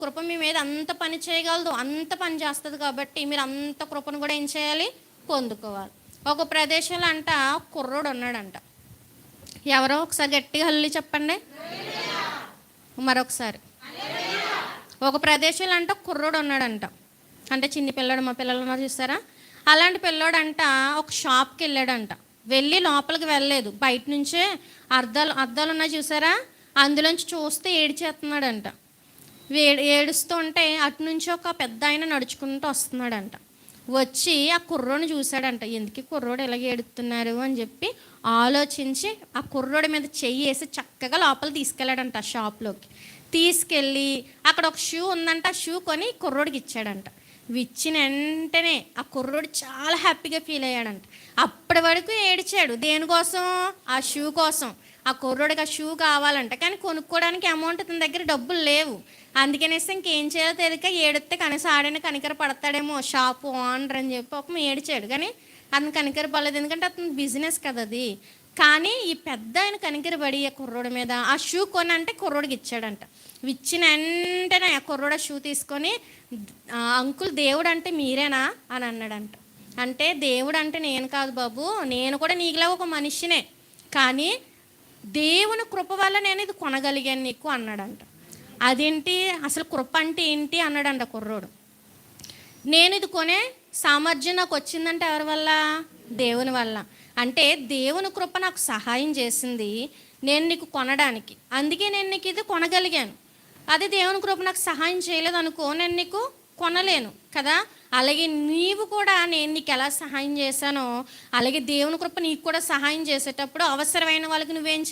కృప మీ మీద అంత పని చేయగలదు, అంత పని చేస్తుంది కాబట్టి మీరు అంత కృపను కూడా ఏం చేయాలి? పొందుకోవాలి. ఒక ప్రదేశంలో అంట కుర్రోడు ఉన్నాడంట. ఎవరో ఒకసారి గట్టిగా హల్లి చెప్పండి. మరొకసారి. ఒక ప్రదేశంలో అంట కుర్రోడు ఉన్నాడంట. అంటే చిన్ని పిల్లోడు, మా పిల్లలు ఉన్నారు చూసారా, అలాంటి పిల్లోడంట ఒక షాప్కి వెళ్ళాడంట. వెళ్ళి లోపలికి వెళ్ళలేదు, బయట నుంచే అద్దాలు ఉన్నాయి చూసారా, అందులోంచి చూస్తే ఏడ్చేస్తున్నాడంట. ఏడుస్తూ ఉంటే అటు నుంచి ఒక పెద్ద ఆయన నడుచుకుంటూ వస్తున్నాడంట. వచ్చి ఆ కుర్రోడిని చూశాడంట. ఎందుకు కుర్రోడు ఇలాగ ఏడుతున్నారు అని చెప్పి ఆలోచించి ఆ కుర్రోడి మీద చెయ్యి వేసి చక్కగా లోపల తీసుకెళ్ళాడంట. ఆ షాప్లోకి తీసుకెళ్ళి అక్కడ ఒక షూ ఉందంట, ఆ షూ కొని కుర్రోడికి ఇచ్చాడంట. ఇచ్చిన వెంటనే ఆ కుర్రోడు చాలా హ్యాపీగా ఫీల్ అయ్యాడంట. అప్పటి వరకు ఏడిచాడు దేనికోసం? ఆ షూ కోసం. ఆ కుర్రోడికి ఆ షూ కావాలంట, కానీ కొనుక్కోవడానికి అమౌంట్ తన దగ్గర డబ్బులు లేవు. అందుకనేసి ఇంకేం చేయాలో తెలియక ఏడితే కనీసం ఆడైనా కనికర పడతాడేమో షాపు ఓనర్ అని చెప్పి ఒక ఏడిచాడు. కానీ అతను కనికర పడలేదు, ఎందుకంటే అతను బిజినెస్ కదా అది. కానీ ఈ పెద్ద ఆయన కనికరపడి ఆ కుర్రోడి మీద ఆ షూ కొని అంటే కుర్రోడికి ఇచ్చాడంట. ఇచ్చిన వెంటనే ఆ కుర్రోడు ఆ షూ తీసుకొని, అంకుల్ దేవుడు అంటే మీరేనా అని అన్నాడంట. అంటే దేవుడు అంటే నేను కాదు బాబు, నేను కూడా నీకులా ఒక మనిషినే, కానీ దేవుని కృప వల్ల నేను ఇది కొనగలిగాను నీకు అన్నాడంట. అదేంటి అసలు కృప అంటే ఏంటి అన్నాడంట కుర్రోడు. నేను ఇది కొనే సామర్థ్యం నాకు వచ్చిందంటే ఎవరి వల్ల? దేవుని వల్ల. అంటే దేవుని కృప నాకు సహాయం చేసింది నేను నీకు కొనడానికి, అందుకే నేను నీకు ఇది కొనగలిగాను. అదే దేవుని కృప నాకు సహాయం చేయలేదు అనుకో, నేను నీకు కొనలేను కదా. అలాగే నీవు కూడా నేను నీకు ఎలా సహాయం చేశానో అలాగే దేవుని కృప నీకు కూడా సహాయం చేసేటప్పుడు అవసరమైన వాళ్ళకి నువ్వేం చేయాలి?